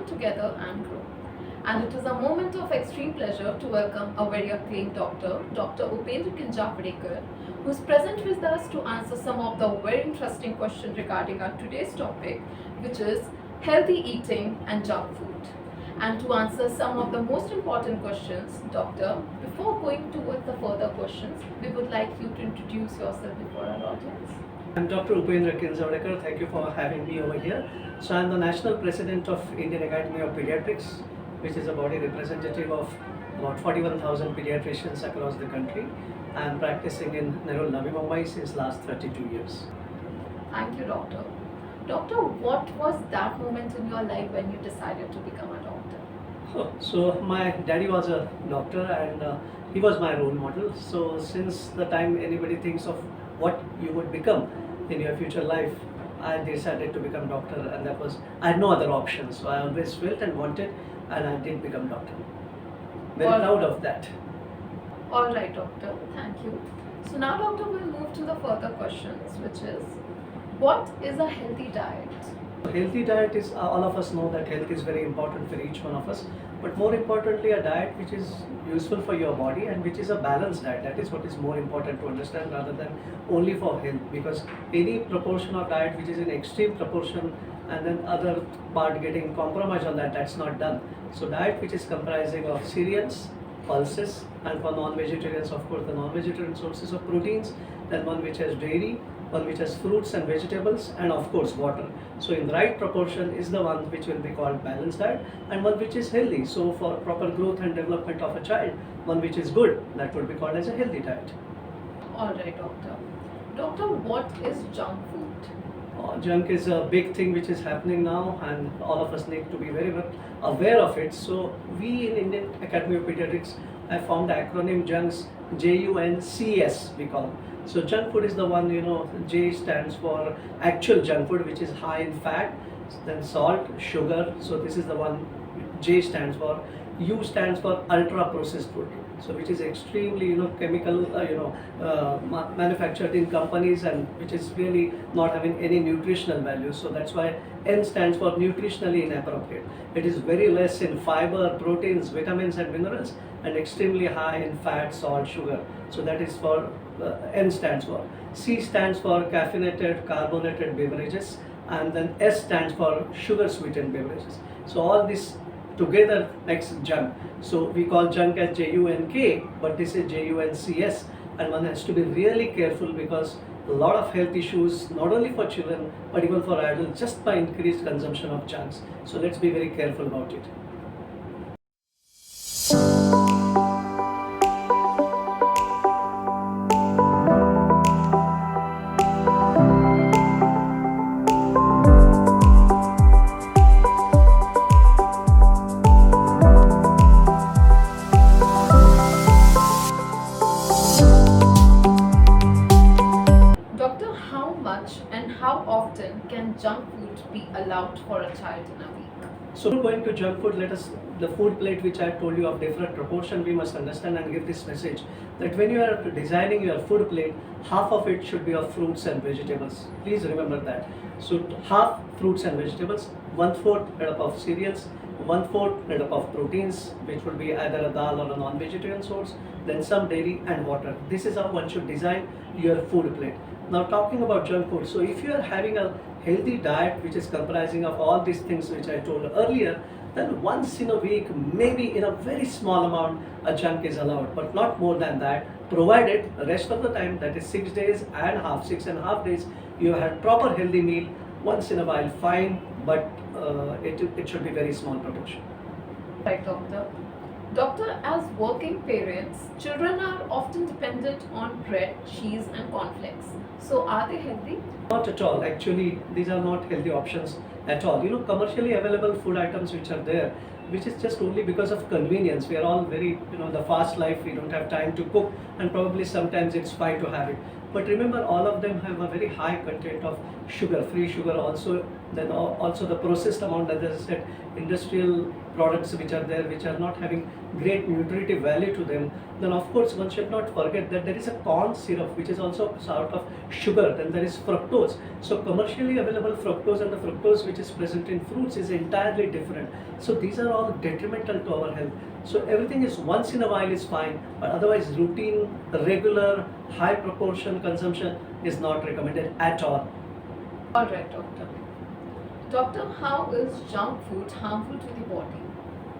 together and grow. And it is a moment of extreme pleasure to welcome a very acclaimed doctor, Dr. Upendra, who is present with us to answer some of the very interesting questions regarding our today's topic, which is healthy eating and junk food. And to answer some of the most important questions, Doctor, before going towards the further questions, we would like you to introduce yourself before our audience. I'm Dr. Upendra. Thank you for having me over here. So I'm the National President of Indian Academy of Pediatrics, which is a body representative of about 41,000 pediatricians across the country. I'm practicing in Nerul, Navi Mumbai since last 32 years. Thank you, Doctor. Doctor, what was that moment in your life when you decided to become a doctor? So my daddy was a doctor and he was my role model. So since the time anybody thinks of what you would become in your future life, I decided to become doctor, and that was, I had no other option. So I always felt and wanted, and I did become doctor. Very proud of that. All right, Doctor. Thank you. So now, Doctor, we'll move to the further questions, which is, what is a healthy diet? Healthy diet is, all of us know that health is very important for each one of us, but more importantly a diet which is useful for your body and which is a balanced diet. That is what is more important to understand, rather than only for health, because any proportion of diet which is in extreme proportion and then other part getting compromised on that, that's not done. So diet which is comprising of cereals, pulses, and for non-vegetarians, of course, the non-vegetarian sources of proteins, then one which has dairy, one which has fruits and vegetables, and of course water. So in the right proportion is the one which will be called balanced diet, and one which is healthy. So for proper growth and development of a child, one which is good, that would be called as a healthy diet. All right, Doctor. Doctor, what is junk food? Junk is a big thing which is happening now, and all of us need to be very much aware of it. So we in Indian Academy of Pediatrics have formed the acronym JUNCS, JUNCS we call. So junk food is the one, J stands for actual junk food, which is high in fat, then salt, sugar. So this is the one J stands for. U stands for ultra processed food, so which is extremely chemical manufactured in companies, and which is really not having any nutritional value. So that's why N stands for nutritionally inappropriate. It is very less in fiber, proteins, vitamins and minerals, and extremely high in fat, salt, sugar. So that is for N stands for. C stands for caffeinated, carbonated beverages, and then S stands for sugar sweetened beverages. So all this together makes junk. So we call junk as JUNK, but this is JUNCS, and one has to be really careful, because a lot of health issues, not only for children but even for adults, just by increased consumption of junks. So let's be very careful about it. How often can junk food be allowed for a child in a week? So going to junk food, the food plate which I told you of different proportion, we must understand and give this message that when you are designing your food plate, half of it should be of fruits and vegetables. Please remember that. So half fruits and vegetables, 1/4 made up of cereals, 1/4 made up of proteins, which would be either a dal or a non-vegetarian source, then some dairy and water. This is how one should design your food plate. Now talking about junk food, so if you are having a healthy diet which is comprising of all these things which I told earlier, then once in a week, maybe in a very small amount, a junk is allowed, but not more than that, provided the rest of the time, that is 6 days and half, 6.5 days, you have proper healthy meal. Once in a while, fine, but it should be very small proportion. Right, Doctor. Doctor, as working parents, children are often dependent on bread, cheese and cornflakes. So are they healthy? Not at all. Actually, these are not healthy options at all. Commercially available food items which are there, which is just only because of convenience. We are all very, the fast life, we don't have time to cook, and probably sometimes it's fine to have it. But remember, all of them have a very high content of sugar, free sugar also. Then also the processed amount, as I said, industrial products which are there, which are not having great nutritive value to them. Then of course one should not forget that there is a corn syrup which is also a sort of sugar. Then there is fructose. So commercially available fructose and the fructose which is present in fruits is entirely different. So these are all detrimental to our health. So everything is once in a while is fine, but otherwise routine, regular, high proportion consumption is not recommended at all. Alright, doctor. Doctor, how is junk food harmful to the body?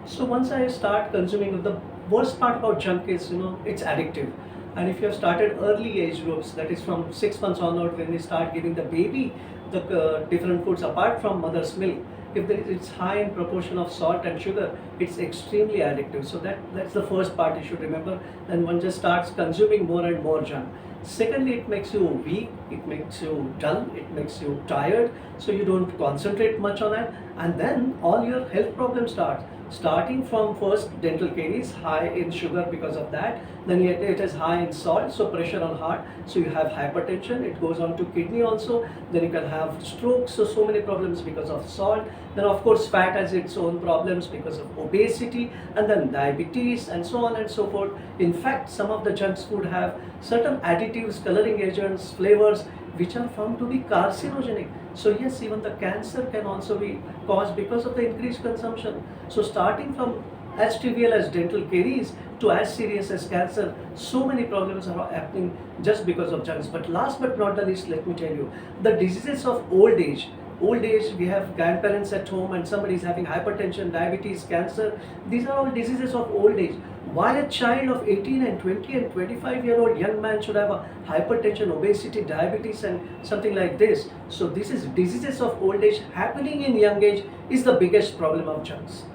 So once I start consuming, the worst part about junk is, it's addictive. And if you have started early age groups, that is from 6 months onward, when we start giving the baby the different foods apart from mother's milk, if it's high in proportion of salt and sugar, it's extremely addictive. So that's the first part you should remember. Then one just starts consuming more and more junk. Secondly, it makes you weak, it makes you dull, it makes you tired, so you don't concentrate much on it, and then all your health problems start. Starting from first dental caries, high in sugar because of that, then it is high in salt, so pressure on heart, so you have hypertension, it goes on to kidney also, then you can have strokes, so many problems because of salt. Then of course fat has its own problems because of obesity, and then diabetes and so on and so forth. In fact, some of the junk food have certain additives, coloring agents, flavors which are found to be carcinogenic. So yes, even the cancer can also be caused because of the increased consumption. So starting from as trivial as dental caries to as serious as cancer, so many problems are happening just because of junks. But last but not the least, let me tell you, the diseases of old age. Old age, we have grandparents at home and somebody is having hypertension, diabetes, cancer. These are all diseases of old age. Why a child of 18 and 20 and 25-year-old young man should have a hypertension, obesity, diabetes and something like this? So this is diseases of old age happening in young age is the biggest problem of junks.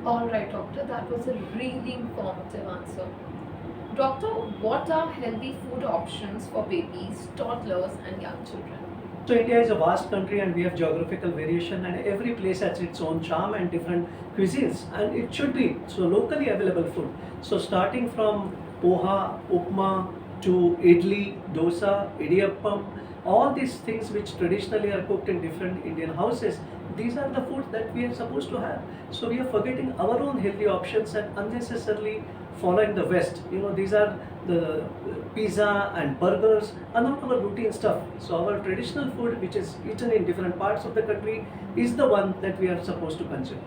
Alright, doctor, that was a really informative answer. Doctor, what are healthy food options for babies, toddlers, and young children? So India is a vast country and we have geographical variation, and every place has its own charm and different cuisines, and it should be so locally available food. So starting from poha, upma to idli, dosa, idiyappam, all these things which traditionally are cooked in different Indian houses, these are the foods that we are supposed to have. So we are forgetting our own healthy options and unnecessarily following the West. These are the pizza and burgers are not our routine stuff. So our traditional food, which is eaten in different parts of the country, is the one that we are supposed to consume.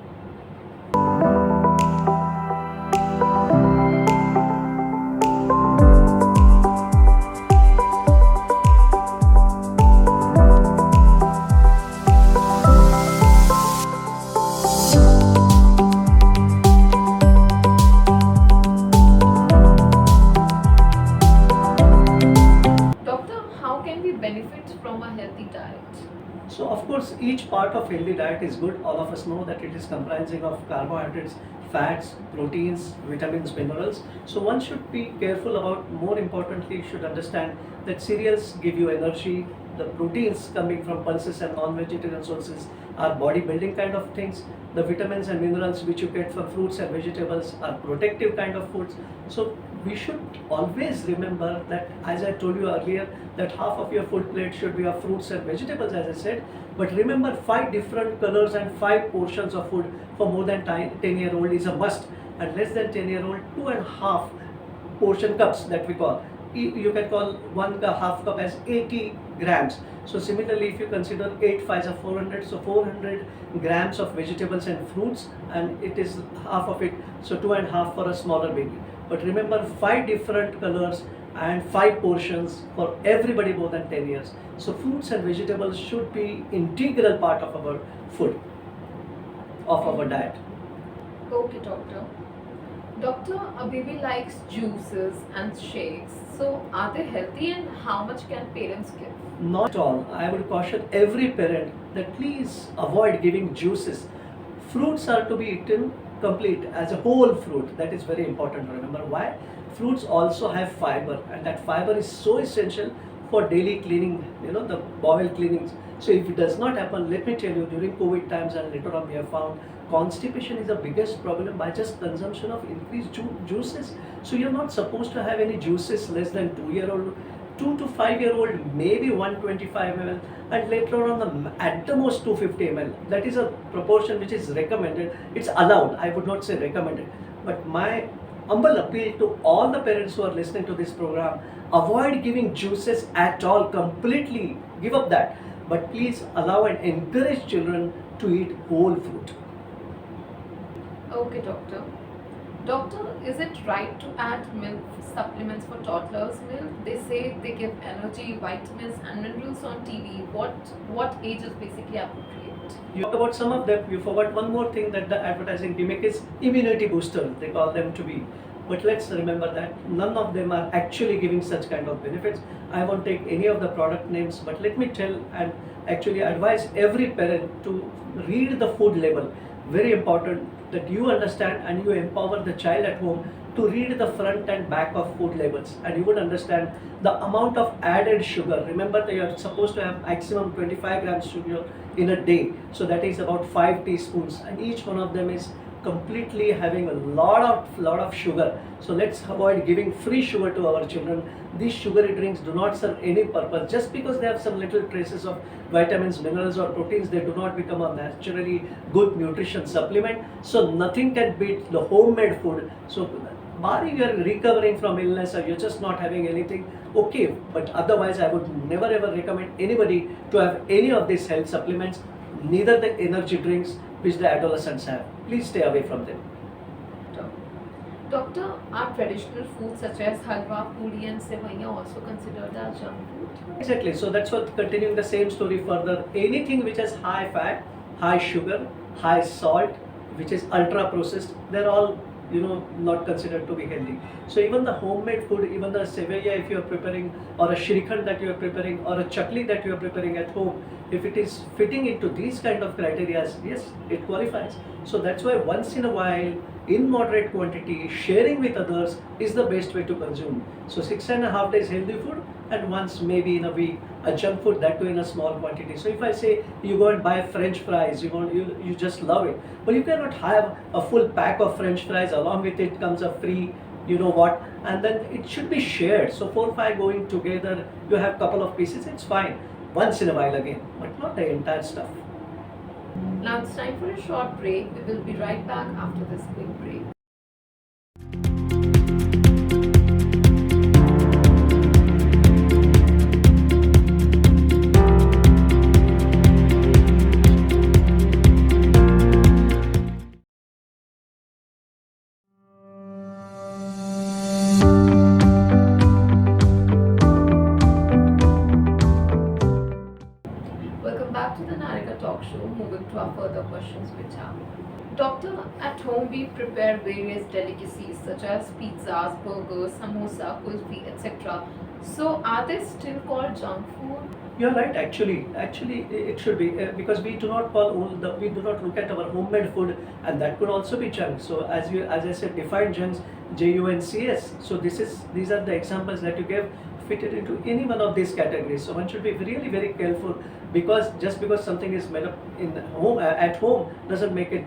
Doctor, how can we benefit from a healthy diet? So of course, each part of healthy diet is good. All of us know that it is comprising of carbohydrates, fats, proteins, vitamins, minerals. So one should be careful about, more importantly, should understand that cereals give you energy. The proteins coming from pulses and non-vegetarian sources are body building kind of things. The vitamins and minerals which you get from fruits and vegetables are protective kind of foods. So we should always remember that, as I told you earlier, that half of your food plate should be of fruits and vegetables, as I said. But remember, 5 different colors and 5 portions of food for more than 10-year-old is a must, and less than 10-year-old 2.5 portion cups that we call. You can call one half cup as 80 grams. So similarly, if you consider 8 5s are 400, so 400 grams of vegetables and fruits, and it is half of it, so 2.5 for a smaller baby. But remember, 5 different colors and 5 portions for everybody more than 10 years. So fruits and vegetables should be integral part of our food, of our diet. Okay, doctor. Doctor, a baby likes juices and shakes. So, are they healthy and how much can parents give? Not at all. I would caution every parent that please avoid giving juices. Fruits are to be eaten complete as a whole fruit. That is very important to remember. Why? Fruits also have fiber, and that fiber is so essential for daily cleaning, the bowel cleanings. So if it does not happen, let me tell you, during COVID times and later on we have found constipation is the biggest problem by just consumption of increased juices. So you're not supposed to have any juices less than 2 year old, 2 to 5 year old, maybe 125 ml, and later on at the most 250 ml. That is a proportion which is recommended. It's allowed. I would not say recommended. But my humble appeal to all the parents who are listening to this program: avoid giving juices at all. Completely give up that. But please allow and encourage children to eat whole fruit. Okay, doctor. Doctor, is it right to add milk supplements for toddlers' milk? They say they give energy, vitamins, and minerals on TV. What age is basically appropriate? You talk about some of them. You forgot one more thing that the advertising gimmick is immunity booster. They call them to be. But let's remember that none of them are actually giving such kind of benefits. I won't take any of the product names, but let me tell and actually advise every parent to read the food label. Very important that you understand and you empower the child at home to read the front and back of food labels, and you would understand the amount of added sugar. Remember that you are supposed to have maximum 25 grams sugar in a day, so that is about 5 teaspoons, and each one of them is completely having a lot of sugar. So let's avoid giving free sugar to our children. These sugary drinks do not serve any purpose. Just because they have some little traces of vitamins, minerals or proteins, they do not become a naturally good nutrition supplement. So nothing can beat the homemade food. So barring you are recovering from illness or you're just not having anything, okay, but otherwise I would never ever recommend anybody to have any of these health supplements, neither the energy drinks which the adolescents have. Please stay away from them. Doctor, are traditional foods such as halwa, puri and sevaiya also considered as junk food? Exactly. So that's what, continuing the same story further. Anything which has high fat, high sugar, high salt, which is ultra processed, they're all not considered to be healthy. So even the homemade food, even the sevaiya if you are preparing, or a shrikhand that you are preparing, or a chakli that you are preparing at home, if it is fitting into these kind of criteria, yes, it qualifies. So that's why once in a while, in moderate quantity, sharing with others is the best way to consume. So 6.5 days healthy food, and once maybe in a week a junk food, that too in a small quantity. So if I say you go and buy French fries, you just love it, but you cannot have a full pack of French fries. Along with it comes a free and then it should be shared. So 4 or 5 going together, you have couple of pieces, it's fine once in a while again, but not the entire stuff. Now it's time for a short break. We will be right back after this quick break. Welcome back to the Narika Talk Show. Moving to our further questions, which are: Doctor, at home we prepare various delicacies such as pizzas, burgers, samosa, kulfi, etc. So are they still called junk food? You're right. Actually, it should be because we do not we do not look at our homemade food, and that could also be junk. So as I said, define junks, JUNCS. So these are the examples that you gave, fitted into any one of these categories. So one should be really very careful, because just because something is made up in home at home doesn't make it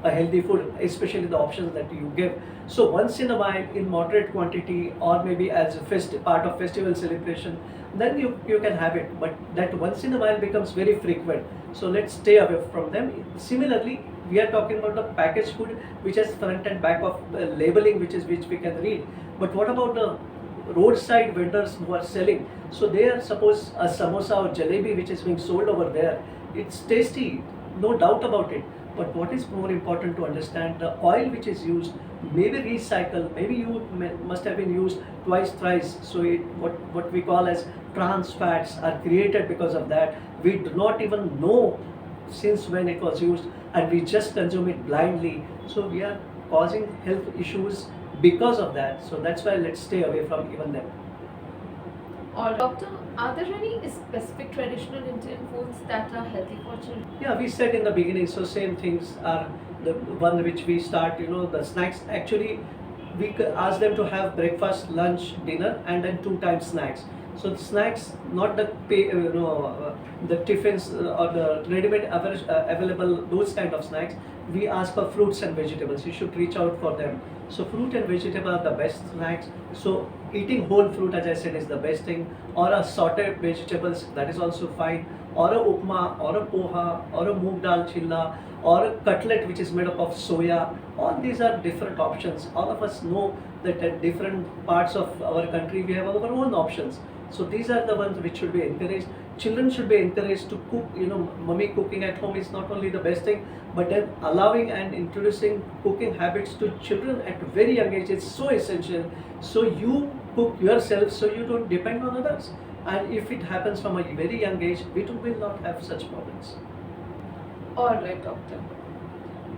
a healthy food, especially the options that you give. So once in a while in moderate quantity, or maybe as a part of festival celebration, then you can have it, but that once in a while becomes very frequent. So let's stay away from them. Similarly, we are talking about the packaged food which has front and back of labeling, which we can read. But what about the roadside vendors who are selling? So they are, suppose a samosa or jalebi which is being sold over there, it's tasty, no doubt about it, but what is more important to understand, the oil which is used may be recycled, maybe must have been used twice, thrice. So what we call as trans fats are created because of that. We do not even know since when it was used, and we just consume it blindly. So we are causing health issues because of that. So that's why let's stay away from even them. Or doctor, are there any specific traditional Indian foods that are healthy for children? Yeah, we said in the beginning, so same things are the one which we start, the snacks. Actually, we ask them to have breakfast, lunch, dinner, and then 2 times snacks. So the snacks, not the the tiffins or the ready-made available, those kind of snacks. We ask for fruits and vegetables. You should reach out for them. So fruit and vegetable are the best snacks. So eating whole fruit, as I said, is the best thing. Or a sauteed vegetables, that is also fine. Or a upma, or a poha, or a moong dal chilla, or a cutlet which is made up of soya. All these are different options. All of us know that at different parts of our country we have our own options. So these are the ones which should be encouraged. Children should be encouraged to cook. Mummy cooking at home is not only the best thing, but then allowing and introducing cooking habits to children at very young age is so essential. So you cook yourself, so you don't depend on others. And if it happens from a very young age, will not have such problems. Alright, doctor.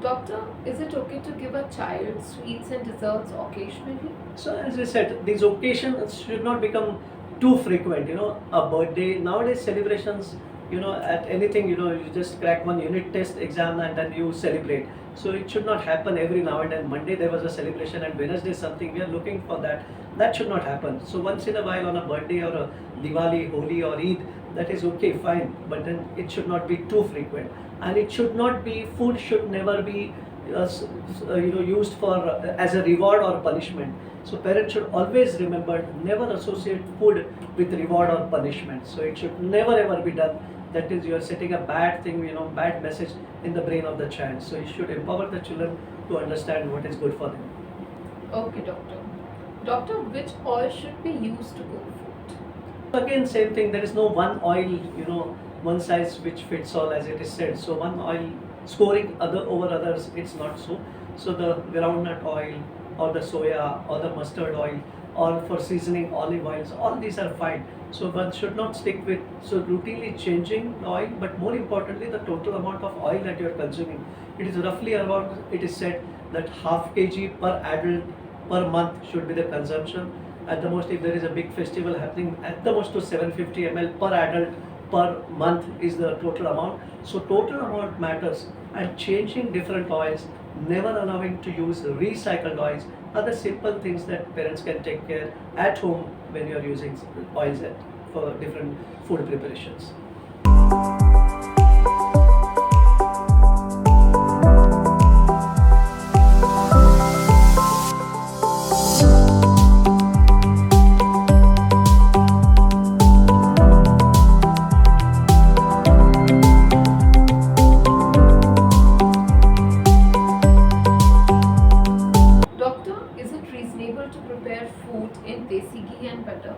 Doctor, is it okay to give a child sweets and desserts occasionally? So as I said, these occasions should not become too frequent. A birthday nowadays celebrations. At anything, you just crack one unit test exam and then you celebrate. So it should not happen every now and then. Monday there was a celebration and Wednesday something. We are looking for that. That should not happen. So once in a while on a birthday or a Diwali, Holi or Eid, that is okay, fine. But then it should not be too frequent. And it should not be, food should never be used for as a reward or punishment. So parents should always remember, never associate food with reward or punishment. So it should never ever be done. That is, you are setting a bad thing, bad message in the brain of the child. So you should empower the children to understand what is good for them. Okay, doctor. Doctor, which oil should be used to cook food? Again, same thing. There is no one oil, one size which fits all, as it is said. So one oil scoring other over others, it's not so. So the groundnut oil or the soya or the mustard oil or for seasoning olive oils, all these are fine. So one should not stick with routinely changing the oil, but more importantly the total amount of oil that you are consuming. It is roughly about, it is said that half kg per adult per month should be the consumption. At the most, if there is a big festival happening, at the most to 750 ml per adult per month is the total amount. So total amount matters, and changing different oils, never allowing to use recycled oils are the simple things that parents can take care at home when you are using oils for different food preparations. Doctor, is it reasonable to prepare food in desi ghee and butter?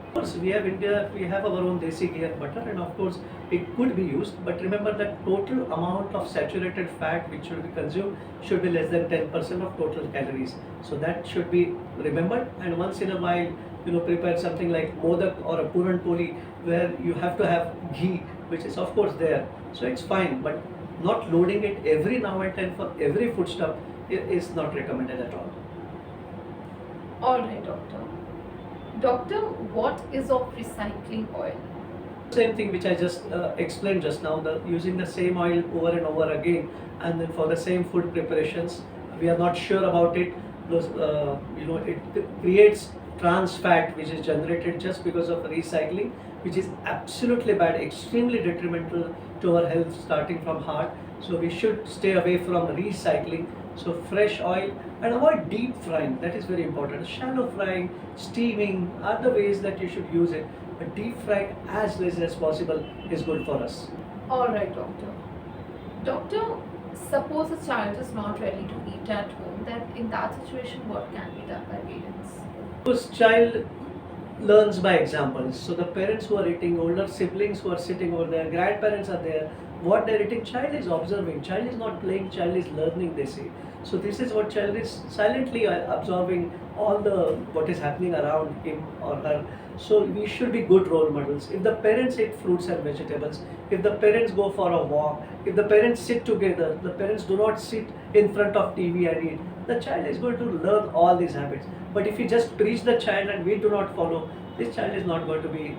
Of course, we have India, we have our own desi ghee and butter, and of course it could be used. But remember that total amount of saturated fat which should be consumed should be less than 10% of total calories. So that should be remembered. And once in a while, prepare something like modak or a puran poli where you have to have ghee, which is of course there. So it's fine, but not loading it every now and then for every foodstuff is not recommended at all. Alright, doctor. Doctor, what is of recycling oil? Same thing which I just explained just now, using the same oil over and over again, and then for the same food preparations, we are not sure about it. Those, it creates trans fat which is generated just because of recycling, which is absolutely bad, extremely detrimental to our health, starting from heart. So we should stay away from recycling. So fresh oil, and avoid deep frying. That is very important. Shallow frying, steaming are the ways that you should use it. But deep frying as less as possible is good for us. Alright, doctor. Doctor, suppose a child is not ready to eat at home, then in that situation, what can be done by parents? Because child learns by examples. So the parents who are eating, older siblings who are sitting over there, grandparents are there, what they're eating, child is observing. Child is not playing, child is learning, they say. So this is what child is silently absorbing all the what is happening around him or her. So we should be good role models. If the parents eat fruits and vegetables, if the parents go for a walk, if the parents sit together, the parents do not sit in front of TV and eat, the child is going to learn all these habits. But if we just preach the child and we do not follow, this child is not going to be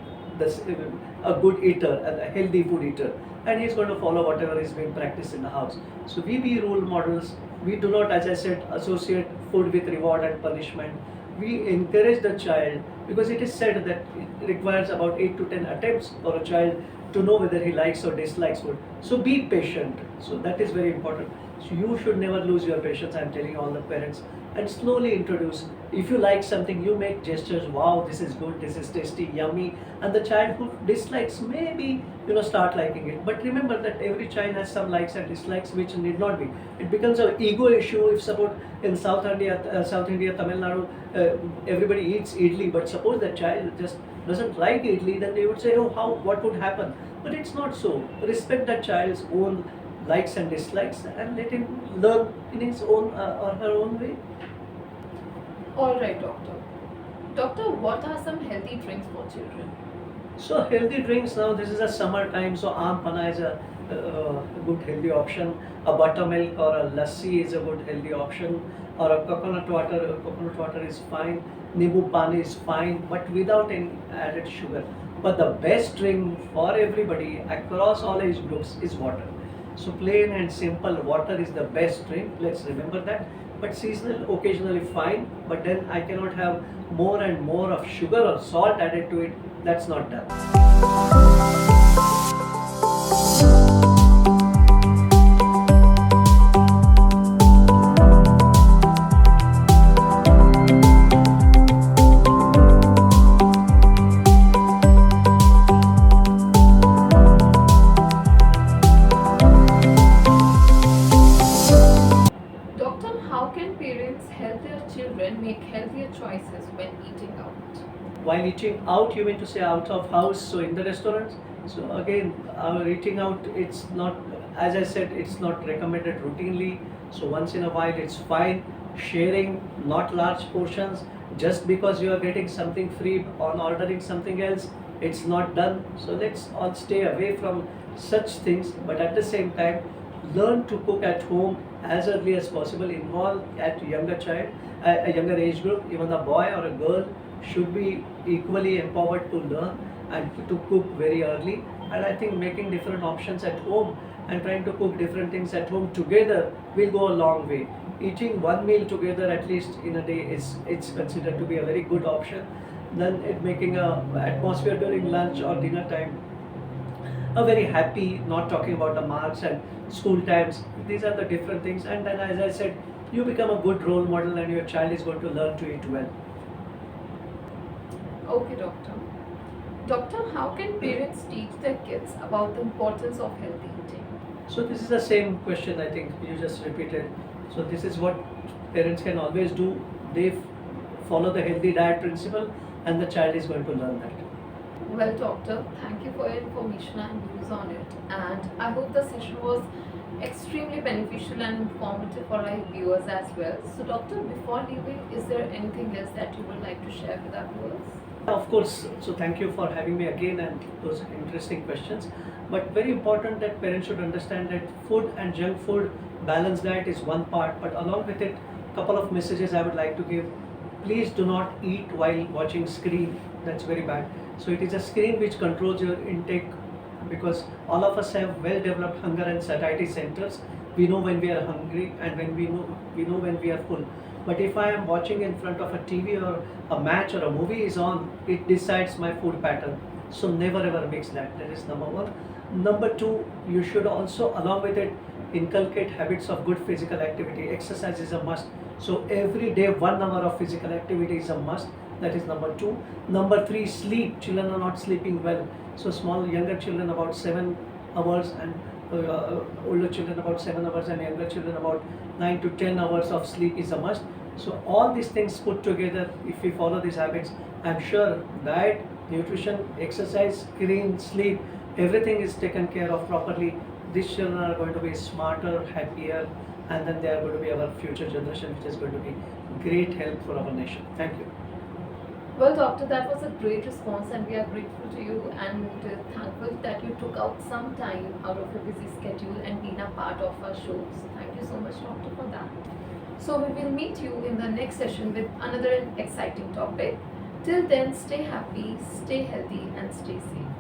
a good eater and a healthy food eater, and he's going to follow whatever is being practiced in the house. So we be role models. We do not, as I said, associate food with reward and punishment. we encourage the child, because it is said that it requires about 8 to 10 attempts for a child to know whether he likes or dislikes food. So be patient. So that is very important. So you should never lose your patience. I'm telling all the parents, and slowly introduce. If you like something, you make gestures. Wow, this is good. This is tasty, yummy. And the child who dislikes, maybe start liking it. But remember that every child has some likes and dislikes, which need not be. It becomes an ego issue if suppose in South India, Tamil Nadu, everybody eats idli, but suppose the child just doesn't like idli, then they would say, oh, what would happen? But it's not so. Respect that child's own likes and dislikes and let him learn in his own or her own way. All right, doctor. Doctor, what are some healthy drinks for children? So healthy drinks now. This is a summer time, so aam panna is a good healthy option. A buttermilk or a lassi is a good healthy option, or a coconut water. Coconut water is fine. Nimbu pani is fine, but without any added sugar. But the best drink for everybody across all age groups is water. So plain and simple water is the best drink. Let's remember that. But seasonal, occasionally fine. But then I cannot have more and more of sugar or salt added to it. That's not done. Doctor, how can parents help their children make healthier choices when eating out? While eating out, you mean to say out of house, so in the restaurants? So again, our eating out, it's not, as I said, it's not recommended routinely. So once in a while, it's fine. Sharing, not large portions. Just because you are getting something free on ordering something else, it's not done. So let's all stay away from such things. But at the same time, learn to cook at home as early as possible. Involve at younger child, a younger age group. Even a boy or a girl should be equally empowered to learn and to cook very early. And I think making different options at home and trying to cook different things at home together will go a long way. Eating one meal together at least in a day is it's considered to be a very good option. Then making a atmosphere during lunch or dinner time a very happy, not talking about the marks and school times. These are the different things. And then, as I said, you become a good role model and your child is going to learn to eat well. Okay, doctor. Doctor, how can parents teach their kids about the importance of healthy eating? So this is the same question I think you just repeated. So this is what parents can always do. They follow the healthy diet principle and the child is going to learn that. Well, doctor, thank you for your information and views on it. And I hope the session was extremely beneficial and informative for our viewers as well. So, doctor, before leaving, is there anything else that you would like to share with our viewers? Of course, so thank you for having me again and those interesting questions. But very important that parents should understand that food and junk food balanced diet is one part, but along with it, couple of messages I would like to give. Please do not eat while watching screen. That's very bad. So it is a screen which controls your intake, because all of us have well developed hunger and satiety centers. We know when we are hungry and when we know when we are full. But if I am watching in front of a TV or a match or a movie is on, it decides my food pattern. So never ever mix that. That is number one. Number two, you should also along with it inculcate habits of good physical activity. Exercise is a must. So every day 1 hour of physical activity is a must. That is number two. Number three, sleep. Children are not sleeping well. So small younger children about 7 hours and older children about 7 hours and younger children about 9 to 10 hours of sleep is a must. So all these things put together, if we follow these habits, I'm sure diet, nutrition, exercise, screen, sleep, everything is taken care of properly. These children are going to be smarter, happier, and then they are going to be our future generation, which is going to be great help for our nation. Thank you. Well, doctor, that was a great response, and we are grateful to you and thankful that you took out some time out of your busy schedule and been a part of our show. So, thank you so much, doctor, for that. So, we will meet you in the next session with another exciting topic. Till then, stay happy, stay healthy, and stay safe.